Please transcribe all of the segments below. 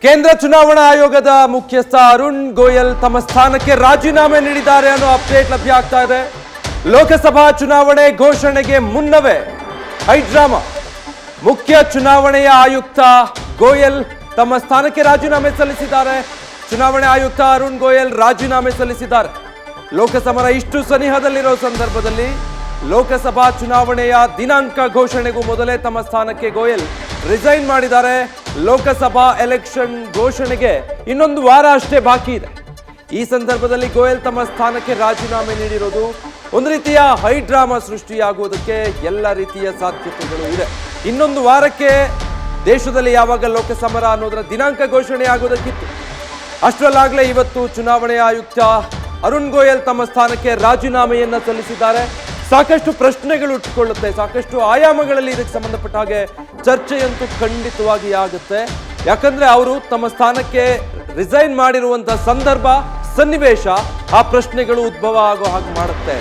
ಕೇಂದ್ರ ಚುನಾವಣಾ ಆಯೋಗದ ಮುಖ್ಯಸ್ಥ ಅರುಣ್ ಗೋಯಲ್ ತಮ್ಮ ಸ್ಥಾನಕ್ಕೆ ರಾಜೀನಾಮೆ ನೀಡಿದ್ದಾರೆ ಅನ್ನೋ ಅಪ್ಡೇಟ್ ಲಭ್ಯ ಆಗ್ತಾ ಇದೆ. ಲೋಕಸಭಾ ಚುನಾವಣೆ ಘೋಷಣೆಗೆ ಮುನ್ನವೇ ಹೈಡ್ರಾಮಾ. ಮುಖ್ಯ ಚುನಾವಣೆಯ ಆಯುಕ್ತ ಗೋಯಲ್ ತಮ್ಮ ಸ್ಥಾನಕ್ಕೆ ರಾಜೀನಾಮೆ ಸಲ್ಲಿಸಿದ್ದಾರೆ. ಚುನಾವಣಾ ಆಯುಕ್ತ ಅರುಣ್ ಗೋಯಲ್ ರಾಜೀನಾಮೆ ಸಲ್ಲಿಸಿದ್ದಾರೆ. ಲೋಕಸಭಾ ಇಷ್ಟು ಸನಿಹದಲ್ಲಿರೋ ಸಂದರ್ಭದಲ್ಲಿ ಲೋಕಸಭಾ ಚುನಾವಣೆಯ ದಿನಾಂಕ ಘೋಷಣೆಗೂ ಮೊದಲೇ ತಮ್ಮ ಸ್ಥಾನಕ್ಕೆ ಗೋಯಲ್ ರಿಸೈನ್ ಮಾಡಿದ್ದಾರೆ. ಲೋಕಸಭಾ ಎಲೆಕ್ಷನ್ ಘೋಷಣೆಗೆ ಇನ್ನೊಂದು ವಾರ ಅಷ್ಟೇ ಬಾಕಿ ಇದೆ. ಈ ಸಂದರ್ಭದಲ್ಲಿ ಗೋಯಲ್ ತಮ್ಮ ಸ್ಥಾನಕ್ಕೆ ರಾಜೀನಾಮೆ ನೀಡಿರೋದು ಒಂದು ರೀತಿಯ ಹೈಡ್ರಾಮಾ ಸೃಷ್ಟಿಯಾಗುವುದಕ್ಕೆ ಎಲ್ಲ ರೀತಿಯ ಸಾಧ್ಯತೆಗಳು ಇದೆ. ಇನ್ನೊಂದು ವಾರಕ್ಕೆ ದೇಶದಲ್ಲಿ ಯಾವಾಗ ಲೋಕಸಮರ ಅನ್ನೋದರ ದಿನಾಂಕ ಘೋಷಣೆ ಆಗೋದಕ್ಕಿತ್ತು. ಅಷ್ಟರಲ್ಲಾಗಲೇ ಇವತ್ತು ಚುನಾವಣೆಯ ಆಯುಕ್ತ ಅರುಣ್ ಗೋಯಲ್ ತಮ್ಮ ಸ್ಥಾನಕ್ಕೆ ರಾಜೀನಾಮೆಯನ್ನ ಸಲ್ಲಿಸಿದ್ದಾರೆ. ಸಾಕಷ್ಟು ಪ್ರಶ್ನೆಗಳು ಇಟ್ಟುಕೊಳ್ಳುತ್ತೆ, ಸಾಕಷ್ಟು ಆಯಾಮಗಳಲ್ಲಿ ಇದಕ್ಕೆ ಸಂಬಂಧಪಟ್ಟ ಹಾಗೆ ಚರ್ಚೆಯಂತೂ ಖಂಡಿತವಾಗಿ ಆಗುತ್ತೆ. ಯಾಕಂದ್ರೆ ಅವರು ತಮ್ಮ ಸ್ಥಾನಕ್ಕೆ ರಿಸೈನ್ ಮಾಡಿರುವಂತಹ ಸಂದರ್ಭ, ಸನ್ನಿವೇಶ ಆ ಪ್ರಶ್ನೆಗಳು ಉದ್ಭವ ಆಗೋ ಹಾಗೆ ಮಾಡುತ್ತೆ.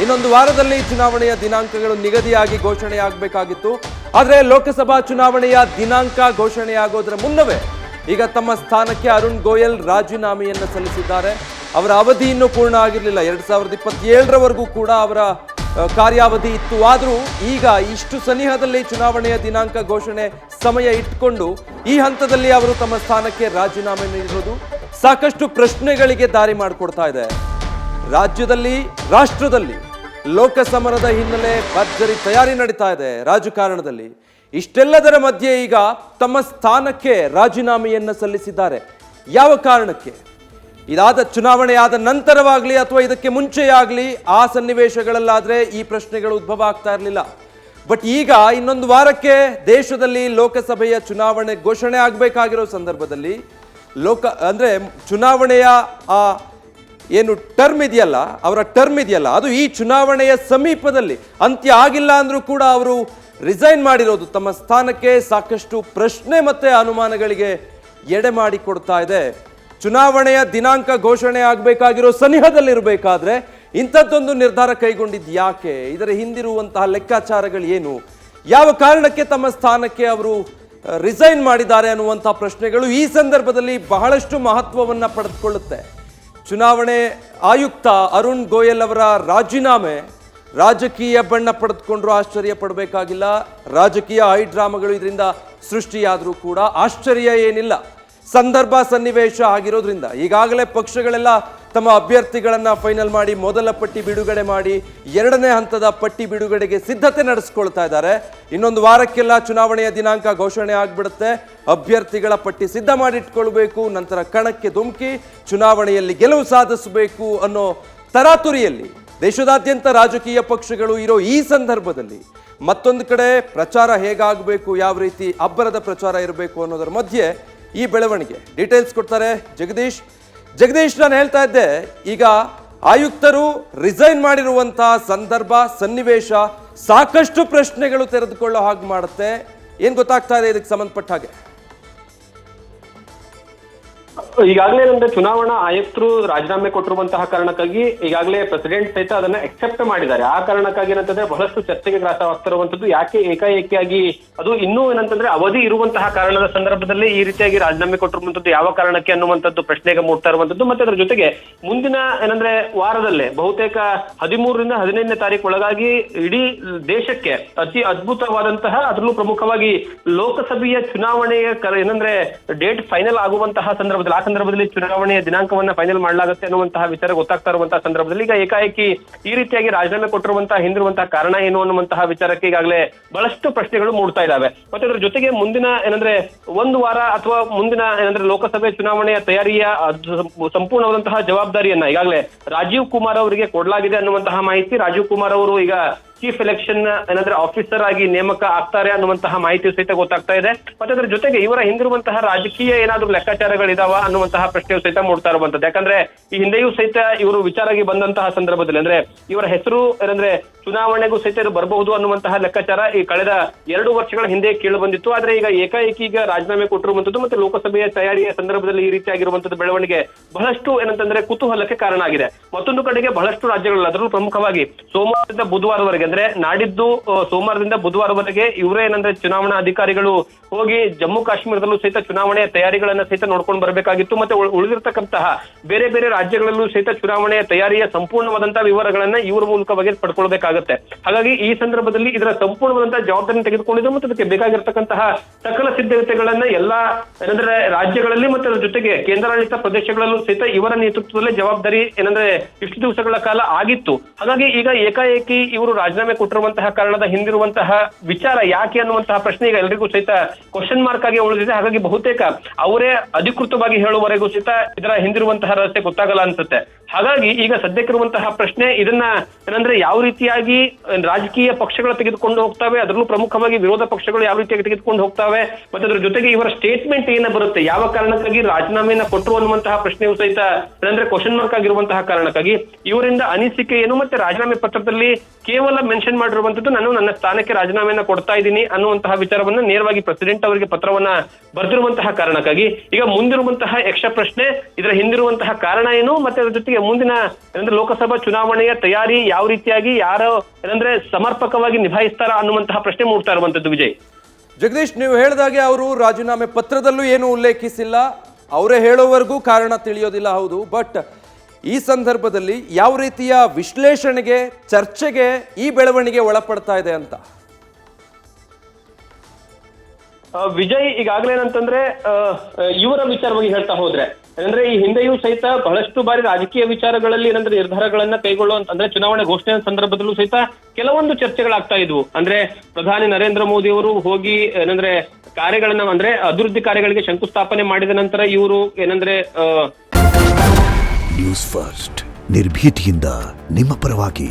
ಇನ್ನೊಂದು ವಾರದಲ್ಲಿ ಚುನಾವಣೆಯ ದಿನಾಂಕಗಳು ನಿಗದಿಯಾಗಿ ಘೋಷಣೆ ಆಗಬೇಕಾಗಿತ್ತು. ಆದರೆ ಲೋಕಸಭಾ ಚುನಾವಣೆಯ ದಿನಾಂಕ ಘೋಷಣೆ ಆಗೋದ್ರ ಮುನ್ನವೇ ಈಗ ತಮ್ಮ ಸ್ಥಾನಕ್ಕೆ ಅರುಣ್ ಗೋಯಲ್ ರಾಜೀನಾಮೆಯನ್ನು ಸಲ್ಲಿಸಿದ್ದಾರೆ. ಅವರ ಅವಧಿ ಇನ್ನೂ ಪೂರ್ಣ ಆಗಿರಲಿಲ್ಲ. 2027ರವರೆಗೂ ಕೂಡ ಅವರ ಕಾರ್ಯಾವಧಿ ಇತ್ತು. ಆದರೂ ಈಗ ಇಷ್ಟು ಸನಿಹದಲ್ಲಿ ಚುನಾವಣೆಯ ದಿನಾಂಕ ಘೋಷಣೆ ಸಮಯ ಇಟ್ಕೊಂಡು ಈ ಹಂತದಲ್ಲಿ ಅವರು ತಮ್ಮ ಸ್ಥಾನಕ್ಕೆ ರಾಜೀನಾಮೆ ನೀಡಿರೋದು ಸಾಕಷ್ಟು ಪ್ರಶ್ನೆಗಳಿಗೆ ದಾರಿ ಮಾಡಿಕೊಡ್ತಾ ಇದೆ. ರಾಜ್ಯದಲ್ಲಿ, ರಾಷ್ಟ್ರದಲ್ಲಿ ಲೋಕಸಮರದ ಹಿನ್ನೆಲೆ ಭರ್ಜರಿ ತಯಾರಿ ನಡೀತಾ ಇದೆ ರಾಜಕಾರಣದಲ್ಲಿ. ಇಷ್ಟೆಲ್ಲದರ ಮಧ್ಯೆ ಈಗ ತಮ್ಮ ಸ್ಥಾನಕ್ಕೆ ರಾಜೀನಾಮೆಯನ್ನು ಸಲ್ಲಿಸಿದ್ದಾರೆ. ಯಾವ ಕಾರಣಕ್ಕೆ? ಇದಾದ ಚುನಾವಣೆ ಆದ ನಂತರವಾಗಲಿ ಅಥವಾ ಇದಕ್ಕೆ ಮುಂಚೆಯಾಗಲಿ ಆ ಸನ್ನಿವೇಶಗಳಲ್ಲಾದರೆ ಈ ಪ್ರಶ್ನೆಗಳು ಉದ್ಭವ ಆಗ್ತಾ ಇರಲಿಲ್ಲ. ಬಟ್ ಈಗ ಇನ್ನೊಂದು ವಾರಕ್ಕೆ ದೇಶದಲ್ಲಿ ಲೋಕಸಭೆಯ ಚುನಾವಣೆ ಘೋಷಣೆ ಆಗಬೇಕಾಗಿರೋ ಸಂದರ್ಭದಲ್ಲಿ ಚುನಾವಣೆಯ ಆ ಏನು ಟರ್ಮ್ ಇದೆಯಲ್ಲ, ಅವರ ಟರ್ಮ್ ಇದೆಯಲ್ಲ, ಅದು ಈ ಚುನಾವಣೆಯ ಸಮೀಪದಲ್ಲಿ ಅಂತ್ಯ ಆಗಿಲ್ಲ ಅಂದರೂ ಕೂಡ ಅವರು ರಿಸೈನ್ ಮಾಡಿರೋದು ತಮ್ಮ ಸ್ಥಾನಕ್ಕೆ ಸಾಕಷ್ಟು ಪ್ರಶ್ನೆ ಮತ್ತು ಅನುಮಾನಗಳಿಗೆ ಎಡೆ ಮಾಡಿ ಕೊಡ್ತಾ ಇದೆ. ಚುನಾವಣೆಯ ದಿನಾಂಕ ಘೋಷಣೆ ಆಗಬೇಕಾಗಿರೋ ಸನಿಹದಲ್ಲಿರಬೇಕಾದ್ರೆ ಇಂಥದ್ದೊಂದು ನಿರ್ಧಾರ ಕೈಗೊಂಡಿದ್ದು ಯಾಕೆ? ಇದರ ಹಿಂದಿರುವಂತಹ ಲೆಕ್ಕಾಚಾರಗಳು ಏನು? ಯಾವ ಕಾರಣಕ್ಕೆ ತಮ್ಮ ಸ್ಥಾನಕ್ಕೆ ಅವರು ರಿಸೈನ್ ಮಾಡಿದ್ದಾರೆ ಅನ್ನುವಂಥ ಪ್ರಶ್ನೆಗಳು ಈ ಸಂದರ್ಭದಲ್ಲಿ ಬಹಳಷ್ಟು ಮಹತ್ವವನ್ನು ಪಡೆದುಕೊಳ್ಳುತ್ತೆ. ಚುನಾವಣೆ ಆಯುಕ್ತ ಅರುಣ್ ಗೋಯಲ್ ಅವರ ರಾಜೀನಾಮೆ ರಾಜಕೀಯ ಬಣ್ಣ ಪಡೆದುಕೊಂಡ್ರೂ ಆಶ್ಚರ್ಯ ಪಡಬೇಕಾಗಿಲ್ಲ. ರಾಜಕೀಯ ಹೈಡ್ರಾಮಾಗಳು ಇದರಿಂದ ಸೃಷ್ಟಿಯಾದರೂ ಕೂಡ ಆಶ್ಚರ್ಯ ಏನಿಲ್ಲ. ಸಂದರ್ಭ, ಸನ್ನಿವೇಶ ಆಗಿರೋದ್ರಿಂದ ಈಗಾಗಲೇ ಪಕ್ಷಗಳೆಲ್ಲ ತಮ್ಮ ಅಭ್ಯರ್ಥಿಗಳನ್ನು ಫೈನಲ್ ಮಾಡಿ ಮೊದಲ ಪಟ್ಟಿ ಬಿಡುಗಡೆ ಮಾಡಿ ಎರಡನೇ ಹಂತದ ಪಟ್ಟಿ ಬಿಡುಗಡೆಗೆ ಸಿದ್ಧತೆ ನಡೆಸ್ಕೊಳ್ತಾ ಇದ್ದಾರೆ. ಇನ್ನೊಂದು ವಾರಕ್ಕೆಲ್ಲ ಚುನಾವಣೆಯ ದಿನಾಂಕ ಘೋಷಣೆ ಆಗಿಬಿಡುತ್ತೆ. ಅಭ್ಯರ್ಥಿಗಳ ಪಟ್ಟಿ ಸಿದ್ಧ ಮಾಡಿಟ್ಕೊಳ್ಬೇಕು, ನಂತರ ಕಣಕ್ಕೆ ಧುಮುಕಿ ಚುನಾವಣೆಯಲ್ಲಿ ಗೆಲುವು ಸಾಧಿಸಬೇಕು ಅನ್ನೋ ತರಾತುರಿಯಲ್ಲಿ ದೇಶದಾದ್ಯಂತ ರಾಜಕೀಯ ಪಕ್ಷಗಳು ಇರೋ ಈ ಸಂದರ್ಭದಲ್ಲಿ ಮತ್ತೊಂದು ಕಡೆ ಪ್ರಚಾರ ಹೇಗಾಗಬೇಕು, ಯಾವ ರೀತಿ ಅಬ್ಬರದ ಪ್ರಚಾರ ಇರಬೇಕು ಅನ್ನೋದರ ಮಧ್ಯೆ ಈ ಬೆಳವಣಿಗೆ. ಡೀಟೇಲ್ಸ್ ಕೊಡ್ತಾರೆ ಜಗದೀಶ್. ನಾನು ಹೇಳ್ತಾ ಇದ್ದೆ, ಈಗ ಆಯುಕ್ತರು ರಿಸೈನ್ ಮಾಡಿರುವಂತಹ ಸಂದರ್ಭ, ಸನ್ನಿವೇಶ ಸಾಕಷ್ಟು ಪ್ರಶ್ನೆಗಳು ತೆರೆದುಕೊಳ್ಳೋ ಹಾಗೆ ಮಾಡುತ್ತೆ. ಏನ್ ಗೊತ್ತಾಗ್ತಾ ಇದೆ ಇದಕ್ಕೆ ಸಂಬಂಧಪಟ್ಟ ಹಾಗೆ? ಈಗಾಗಲೇ ನಮ್ದು ಚುನಾವಣಾ ಆಯುಕ್ತರು ರಾಜೀನಾಮೆ ಕೊಟ್ಟಿರುವಂತಹ ಕಾರಣಕ್ಕಾಗಿ ಈಗಾಗಲೇ ಪ್ರೆಸಿಡೆಂಟ್ ಸಹಿತ ಅದನ್ನ ಎಕ್ಸೆಪ್ಟ್ ಮಾಡಿದ್ದಾರೆ. ಆ ಕಾರಣಕ್ಕಾಗಿ ಏನಂತಂದ್ರೆ ಬಹಳಷ್ಟು ಚರ್ಚೆಗೆ ಗ್ರಾಸವಾಗ್ತಿರುವಂತದ್ದು ಯಾಕೆ ಏಕಾಏಕಿಯಾಗಿ, ಅದು ಇನ್ನೂ ಏನಂತಂದ್ರೆ ಅವಧಿ ಇರುವಂತಹ ಕಾರಣದ ಸಂದರ್ಭದಲ್ಲಿ ಈ ರೀತಿಯಾಗಿ ರಾಜೀನಾಮೆ ಕೊಟ್ಟಿರುವಂತದ್ದು ಯಾವ ಕಾರಣಕ್ಕೆ ಅನ್ನುವಂಥದ್ದು ಪ್ರಶ್ನೆಗೆ ಮೂಡ್ತಾ ಇರುವಂತದ್ದು. ಮತ್ತೆ ಅದರ ಜೊತೆಗೆ ಮುಂದಿನ ಏನಂದ್ರೆ ವಾರದಲ್ಲೇ ಬಹುತೇಕ 13ರಿಂದ 15ನೇ ತಾರೀಕು ಒಳಗಾಗಿ ಇಡೀ ದೇಶಕ್ಕೆ ಅತಿ ಅದ್ಭುತವಾದಂತಹ, ಅದರಲ್ಲೂ ಪ್ರಮುಖವಾಗಿ ಲೋಕಸಭೆಯ ಚುನಾವಣೆಯ ಏನಂದ್ರೆ ಡೇಟ್ ಫೈನಲ್ ಆಗುವಂತಹ ಸಂದರ್ಭದಲ್ಲಿ, ಆ ಸಂದರ್ಭದಲ್ಲಿ ಚುನಾವಣೆಯ ದಿನಾಂಕವನ್ನ ಫೈನಲ್ ಮಾಡಲಾಗುತ್ತೆ ಅನ್ನುವಂತಹ ವಿಚಾರ ಗೊತ್ತಾಗ್ತಾ ಇರುವಂತಹ ಸಂದರ್ಭದಲ್ಲಿ ಈಗ ಏಕಾಏಕಿ ಈ ರೀತಿಯಾಗಿ ರಾಜೀನಾಮೆ ಕೊಟ್ಟಿರುವಂತಹ ಹಿಂದಿರುವಂತಹ ಕಾರಣ ಏನು ಅನ್ನುವಂತಹ ವಿಚಾರಕ್ಕೆ ಈಗಾಗಲೇ ಬಹಳಷ್ಟು ಪ್ರಶ್ನೆಗಳು ಮೂಡ್ತಾ ಇದ್ದಾವೆ. ಮತ್ತೆ ಅದರ ಜೊತೆಗೆ ಮುಂದಿನ ಏನಂದ್ರೆ ಒಂದು ವಾರ ಅಥವಾ ಮುಂದಿನ ಏನಂದ್ರೆ ಲೋಕಸಭೆ ಚುನಾವಣೆಯ ತಯಾರಿಯ ಸಂಪೂರ್ಣವಾದಂತಹ ಜವಾಬ್ದಾರಿಯನ್ನ ಈಗಾಗಲೇ ರಾಜೀವ್ ಕುಮಾರ್ ಅವರಿಗೆ ಕೊಡಲಾಗಿದೆ ಅನ್ನುವಂತಹ ಮಾಹಿತಿ. ರಾಜೀವ್ ಕುಮಾರ್ ಅವರು ಈಗ ಚೀಫ್ ಎಲೆಕ್ಷನ್ ಏನಂದ್ರೆ ಆಫೀಸರ್ ಆಗಿ ನೇಮಕ ಆಗ್ತಾರೆ ಅನ್ನುವಂತಹ ಮಾಹಿತಿ ಸಹಿತ ಗೊತ್ತಾಗ್ತಾ ಇದೆ. ಮತ್ತೆ ಅದರ ಜೊತೆಗೆ ಇವರ ಹಿಂದಿರುವಂತಹ ರಾಜಕೀಯ ಏನಾದ್ರೂ ಲೆಕ್ಕಾಚಾರಗಳಿದಾವ ಅನ್ನುವಂತಹ ಪ್ರಶ್ನೆಯು ಸಹಿತ ಮೂಡ್ತಾ ಇರುವಂತದ್ದು. ಯಾಕಂದ್ರೆ ಈ ಹಿಂದೆಯೂ ಸಹಿತ ಇವರು ವಿಚಾರವಾಗಿ ಬಂದಂತಹ ಸಂದರ್ಭದಲ್ಲಿ ಅಂದ್ರೆ ಇವರ ಹೆಸರು ಏನಂದ್ರೆ ಚುನಾವಣೆಗೂ ಸಹಿತ ಇದು ಬರಬಹುದು ಅನ್ನುವಂತಹ ಲೆಕ್ಕಾಚಾರ ಈ ಕಳೆದ 2 ವರ್ಷಗಳ ಹಿಂದೆ ಕೇಳಿ ಬಂದಿತ್ತು. ಆದ್ರೆ ಈಗ ಏಕಾಏಕಿ ಈಗ ರಾಜೀನಾಮೆ ಕೊಟ್ಟಿರುವಂತದ್ದು ಮತ್ತೆ ಲೋಕಸಭೆಯ ತಯಾರಿಯ ಸಂದರ್ಭದಲ್ಲಿ ಈ ರೀತಿಯಾಗಿರುವಂತದ್ದು ಬೆಳವಣಿಗೆ ಬಹಳಷ್ಟು ಏನಂತಂದ್ರೆ ಕುತೂಹಲಕ್ಕೆ ಕಾರಣ ಆಗಿದೆ. ಮತ್ತೊಂದು ಕಡೆಗೆ ಬಹಳಷ್ಟು ರಾಜ್ಯಗಳಲ್ಲಿ ಅದರಲ್ಲೂ ಪ್ರಮುಖವಾಗಿ ಸೋಮವಾರದಿಂದ ಬುಧವಾರವರೆಗೆ ಅಂದ್ರೆ ನಾಡಿದ್ದು ಸೋಮವಾರದಿಂದ ಬುಧವಾರವರೆಗೆ ಇವರೇ ಏನಂದ್ರೆ ಚುನಾವಣಾ ಅಧಿಕಾರಿಗಳು ಹೋಗಿ ಜಮ್ಮು ಕಾಶ್ಮೀರದಲ್ಲೂ ಸಹಿತ ಚುನಾವಣೆಯ ತಯಾರಿಗಳನ್ನ ಸಹಿತ ನೋಡ್ಕೊಂಡು ಬರಬೇಕಾಗಿತ್ತು. ಮತ್ತೆ ಉಳಿದಿರ್ತಕ್ಕಂತಹ ಬೇರೆ ಬೇರೆ ರಾಜ್ಯಗಳಲ್ಲೂ ಸಹಿತ ಚುನಾವಣೆಯ ತಯಾರಿಯ ಸಂಪೂರ್ಣವಾದಂತಹ ವಿವರಗಳನ್ನ ಇವರ ಮೂಲಕವಾಗಿ ಪಡ್ಕೊಳ್ಬೇಕಾಗತ್ತೆ. ಹಾಗಾಗಿ ಈ ಸಂದರ್ಭದಲ್ಲಿ ಇದರ ಸಂಪೂರ್ಣವಾದಂತಹ ಜವಾಬ್ದಾರಿ ತೆಗೆದುಕೊಂಡಿದ್ದು ಮತ್ತು ಅದಕ್ಕೆ ಬೇಕಾಗಿರ್ತಕ್ಕಂತಹ ಸಕಲ ಸಿದ್ಧತೆಗಳನ್ನ ಎಲ್ಲಾ ಏನಂದ್ರೆ ರಾಜ್ಯಗಳಲ್ಲಿ ಮತ್ತೆ ಅದರ ಜೊತೆಗೆ ಕೇಂದ್ರಾಡಳಿತ ಪ್ರದೇಶಗಳಲ್ಲೂ ಸಹಿತ ಇವರ ನೇತೃತ್ವದಲ್ಲೇ ಜವಾಬ್ದಾರಿ ಏನಂದ್ರೆ ಇಷ್ಟು ದಿವಸಗಳ ಕಾಲ ಆಗಿತ್ತು. ಹಾಗಾಗಿ ಈಗ ಏಕಾಏಕಿ ಇವರು ರಾಜೀನಾಮೆ ಕೊಟ್ಟಿರುವಂತಹ ಕಾರಣದ ಹಿಂದಿರುವಂತಹ ವಿಚಾರ ಯಾಕೆ ಅನ್ನುವಂತಹ ಪ್ರಶ್ನೆ ಈಗ ಎಲ್ರಿಗೂ ಸಹಿತ ಕ್ವಶನ್ ಮಾರ್ಕ್ ಆಗಿ ಉಳಿದಿದೆ. ಹಾಗಾಗಿ ಬಹುತೇಕ ಅವರೇ ಅಧಿಕೃತವಾಗಿ ಹೇಳುವವರೆಗೂ ಸಹಿತ ಇದರ ಹಿಂದಿರುವಂತಹ ರಹಸ್ಯ ಗೊತ್ತಾಗಲ್ಲ ಅನ್ಸುತ್ತೆ. ಹಾಗಾಗಿ ಈಗ ಸದ್ಯಕ್ಕಿರುವಂತಹ ಪ್ರಶ್ನೆ ಇದನ್ನ ಏನಂದ್ರೆ ಯಾವ ರೀತಿಯಾಗಿ ರಾಜಕೀಯ ಪಕ್ಷಗಳು ತೆಗೆದುಕೊಂಡು ಹೋಗ್ತವೆ, ಅದರಲ್ಲೂ ಪ್ರಮುಖವಾಗಿ ವಿರೋಧ ಪಕ್ಷಗಳು ಯಾವ ರೀತಿಯಾಗಿ ತೆಗೆದುಕೊಂಡು ಹೋಗ್ತವೆ, ಮತ್ತೆ ಅದ್ರ ಜೊತೆಗೆ ಇವರ ಸ್ಟೇಟ್ಮೆಂಟ್ ಏನ ಬರುತ್ತೆ, ಯಾವ ಕಾರಣಕ್ಕಾಗಿ ರಾಜೀನಾಮೆಯನ್ನ ಕೊಟ್ಟರು ಅನ್ನುವಂತಹ ಪ್ರಶ್ನೆಯೂ ಸಹಿತ ಏನಂದ್ರೆ ಕ್ವಶನ್ ಮಾರ್ಕ್ ಆಗಿರುವಂತಹ ಕಾರಣಕ್ಕಾಗಿ ಇವರಿಂದ ಅನಿಸಿಕೆ ಏನು ಮತ್ತೆ ರಾಜೀನಾಮೆ ಪತ್ರದಲ್ಲಿ ಕೇವಲ ಮೆನ್ಷನ್ ಮಾಡಿರುವಂತದ್ದು ನಾನು ನನ್ನ ಸ್ಥಾನಕ್ಕೆ ರಾಜೀನಾಮೆಯನ್ನ ಕೊಡ್ತಾ ಇದ್ದೀನಿ ಅನ್ನುವಂತಹ ವಿಚಾರವನ್ನ ನೇರವಾಗಿ ಪ್ರೆಸಿಡೆಂಟ್ ಅವರಿಗೆ ಪತ್ರವನ್ನ ಬರೆದಿರುವಂತಹ ಕಾರಣಕ್ಕಾಗಿ ಈಗ ಮುಂದಿರುವಂತಹ ಯಕ್ಷ ಪ್ರಶ್ನೆ ಇದರ ಹಿಂದಿರುವಂತಹ ಕಾರಣ ಏನು ಮತ್ತೆ ಅದರ ಜೊತೆಗೆ ಮುಂದಿನ ಏನಂದ್ರೆ ಲೋಕಸಭಾ ಚುನಾವಣೆಯ ತಯಾರಿ ಯಾವ ರೀತಿಯಾಗಿ ಯಾರು ಏನಂದ್ರೆ ಸಮರ್ಪಕವಾಗಿ ನಿಭಾಯಿಸ್ತಾರ ಅನ್ನುವಂತಹ ಪ್ರಶ್ನೆ ಮೂಡ್ತಾ ಇರುವಂತದ್ದು. ವಿಜಯ್, ಜಗದೀಶ್, ನೀವು ಹೇಳಿದಾಗೆ ಅವರು ರಾಜೀನಾಮೆ ಪತ್ರದಲ್ಲೂ ಏನು ಉಲ್ಲೇಖಿಸಿಲ್ಲ, ಅವರೇ ಹೇಳೋವರೆಗೂ ಕಾರಣ ತಿಳಿಯೋದಿಲ್ಲ. ಹೌದು, ಬಟ್ ಈ ಸಂದರ್ಭದಲ್ಲಿ ಯಾವ ರೀತಿಯ ವಿಶ್ಲೇಷಣೆಗೆ ಚರ್ಚೆಗೆ ಈ ಬೆಳವಣಿಗೆ ಒಳಪಡ್ತಾ ಇದೆ ಅಂತ? ವಿಜಯ್, ಈಗಾಗಲೇ ಏನಂತಂದ್ರೆ ಇವರ ವಿಚಾರವಾಗಿ ಹೇಳ್ತಾ ಹೋದ್ರೆ ಅಂದ್ರೆ ಈ ಹಿಂದೆಯೂ ಸಹಿತ ಬಹಳಷ್ಟು ಬಾರಿ ರಾಜಕೀಯ ವಿಚಾರಗಳಲ್ಲಿ ಏನಂದ್ರೆ ನಿರ್ಧಾರಗಳನ್ನ ಕೈಗೊಳ್ಳುವಂತ ಅಂದ್ರೆ ಚುನಾವಣೆ ಘೋಷಣೆಯ ಸಂದರ್ಭದಲ್ಲೂ ಸಹಿತ ಕೆಲವೊಂದು ಚರ್ಚೆಗಳಾಗ್ತಾ ಇದ್ವು. ಅಂದ್ರೆ ಪ್ರಧಾನಿ ನರೇಂದ್ರ ಮೋದಿ ಅವರು ಹೋಗಿ ಏನಂದ್ರೆ ಕಾರ್ಯಗಳನ್ನ ಅಂದ್ರೆ ಅಭಿವೃದ್ಧಿ ಕಾರ್ಯಗಳಿಗೆ ಶಂಕುಸ್ಥಾಪನೆ ಮಾಡಿದ ನಂತರ ಇವರು ಏನಂದ್ರೆ ನ್ಯೂಸ್ ಫಸ್ಟ್ ನಿರ್ಭೀತಿಯಿಂದ ನಿಮ್ಮ ಪರವಾಗಿ.